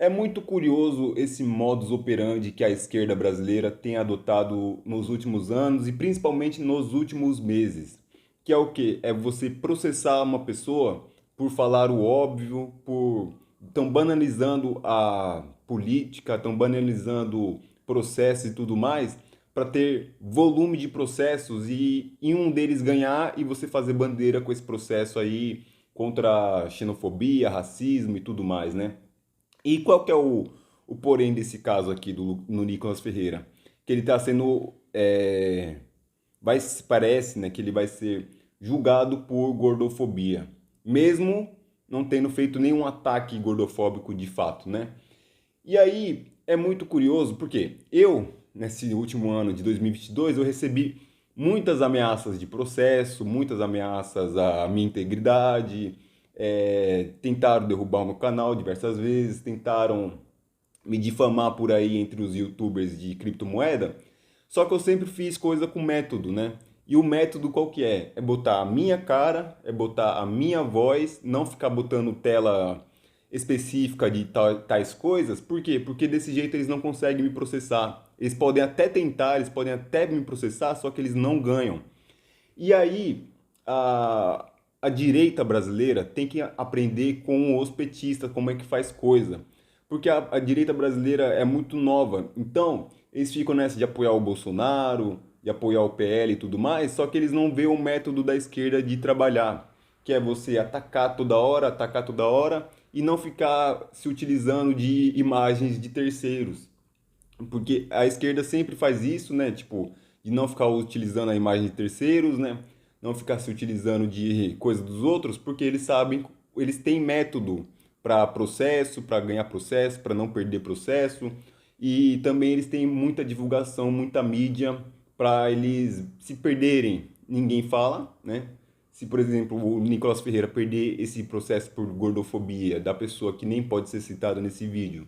É muito curioso esse modus operandi que a esquerda brasileira tem adotado nos últimos anos e principalmente nos últimos meses. Que é o quê? É você processar uma pessoa por falar o óbvio, por estão banalizando a política, estão banalizando processos e tudo mais, para ter volume de processos e um deles ganhar e você fazer bandeira com esse processo aí contra a xenofobia, racismo e tudo mais, né? E qual que é o porém desse caso aqui no Nicolas Ferreira? Que ele está sendo, parece, né, que ele vai ser julgado por gordofobia, mesmo não tendo feito nenhum ataque gordofóbico de fato, né? E aí é muito curioso porque nesse último ano de 2022, eu recebi muitas ameaças de processo, muitas ameaças à minha integridade, tentaram derrubar o meu canal diversas vezes, tentaram me difamar por aí entre os YouTubers de criptomoeda. Só que eu sempre fiz coisa com método, né? E o método qual que é? É botar a minha cara, é botar a minha voz, não ficar botando tela específica de tais coisas. Por quê? Porque desse jeito eles não conseguem me processar. Eles podem até tentar, eles podem até me processar, só que eles não ganham. E aí, a direita brasileira tem que aprender com os petistas como é que faz coisa. Porque a direita brasileira é muito nova. Então, eles ficam nessa de apoiar o Bolsonaro, de apoiar o PL e tudo mais, só que eles não veem o método da esquerda de trabalhar, que é você atacar toda hora e não ficar se utilizando de imagens de terceiros. Porque a esquerda sempre faz isso, né? Tipo, de não ficar utilizando a imagem de terceiros, né? Não ficar se utilizando de coisa dos outros, porque eles sabem, eles têm método para processo, para ganhar processo, para não perder processo. E também eles têm muita divulgação, muita mídia para eles se perderem. Ninguém fala, né? Se, por exemplo, o Nicolas Ferreira perder esse processo por gordofobia da pessoa que nem pode ser citada nesse vídeo,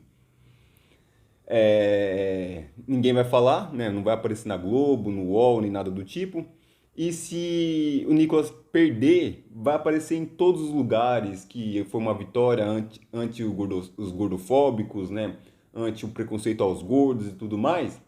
ninguém vai falar, né? Não vai aparecer na Globo, no UOL, nem nada do tipo. E se o Nicolas perder, vai aparecer em todos os lugares que foi uma vitória ante os gordofóbicos, né? Ante o preconceito aos gordos e tudo mais.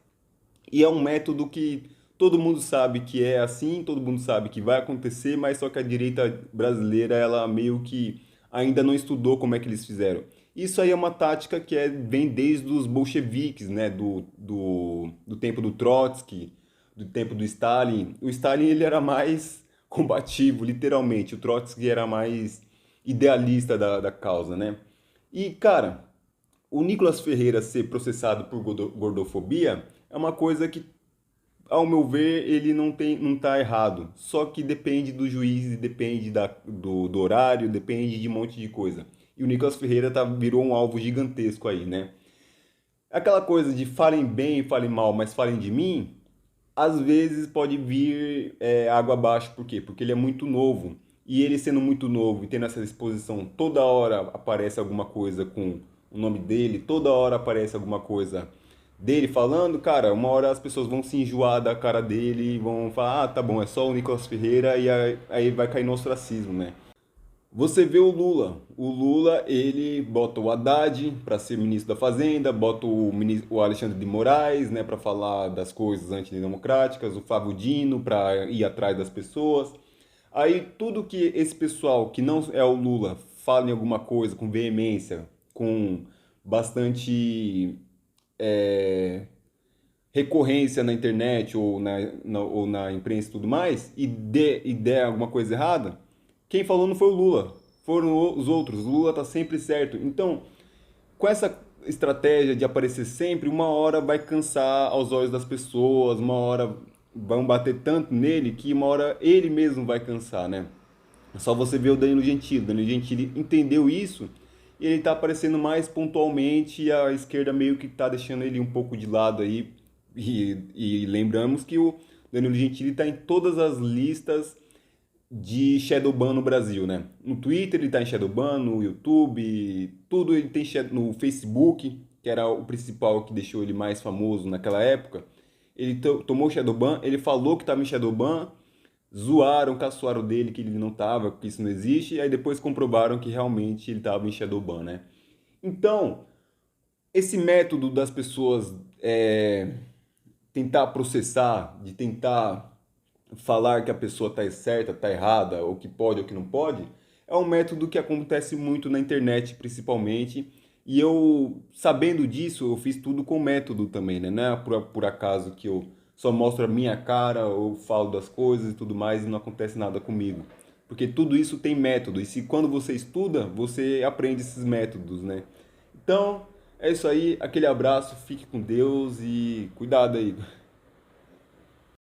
E é um método que todo mundo sabe que é assim, todo mundo sabe que vai acontecer, mas só que a direita brasileira, ela meio que ainda não estudou como é que eles fizeram. Isso aí é uma tática que vem desde os bolcheviques, né? Do tempo do Trotsky, do tempo do Stalin. O Stalin ele era mais combativo, literalmente. O Trotsky era mais idealista da causa, né? E, cara, o Nicolas Ferreira ser processado por gordofobia é uma coisa que, ao meu ver, ele não tá errado. Só que depende do juiz, depende do horário, depende de um monte de coisa. E o Nicolas Ferreira virou um alvo gigantesco aí, né? Aquela coisa de falem bem, falem mal, mas falem de mim, às vezes pode vir água abaixo. Por quê? Porque ele é muito novo. E ele sendo muito novo e tendo essa exposição, toda hora aparece alguma coisa com o nome dele, toda hora aparece alguma coisa dele falando, cara, uma hora as pessoas vão se enjoar da cara dele e vão falar, ah, tá bom, é só o Nicolas Ferreira, e aí vai cair no ostracismo, né? Você vê o Lula. O Lula, ele bota o Haddad para ser ministro da Fazenda, bota o Alexandre de Moraes, né, para falar das coisas antidemocráticas, o Flávio Dino para ir atrás das pessoas. Aí tudo que esse pessoal que não é o Lula fala em alguma coisa com veemência, com bastante é, recorrência na internet ou na imprensa e tudo mais, e der alguma coisa errada, quem falou não foi o Lula, foram os outros. O Lula tá sempre certo. Então, com essa estratégia de aparecer sempre, uma hora vai cansar aos olhos das pessoas, uma hora vão bater tanto nele que uma hora ele mesmo vai cansar, né? É só você ver o Danilo Gentili. O Danilo Gentili entendeu isso e ele tá aparecendo mais pontualmente e a esquerda meio que tá deixando ele um pouco de lado aí. E lembramos que o Danilo Gentili tá em todas as listas de Shadowban no Brasil, né? No Twitter ele tá em Shadowban, no YouTube, tudo ele tem no Facebook, que era o principal que deixou ele mais famoso naquela época. Ele tomou Shadowban, ele falou que estava em Shadowban, zoaram, caçoaram dele que ele não tava, que isso não existe, e aí depois comprovaram que realmente ele estava em Shadowban, né? Então, esse método das pessoas tentar processar, de tentar falar que a pessoa está certa, está errada, ou que pode ou que não pode, é um método que acontece muito na internet, principalmente. E eu, sabendo disso, eu fiz tudo com método também, né? Não é por acaso que eu só mostro a minha cara ou falo das coisas e tudo mais e não acontece nada comigo. Porque tudo isso tem método. E se quando você estuda, você aprende esses métodos, né? Então, é isso aí. Aquele abraço, fique com Deus e cuidado aí.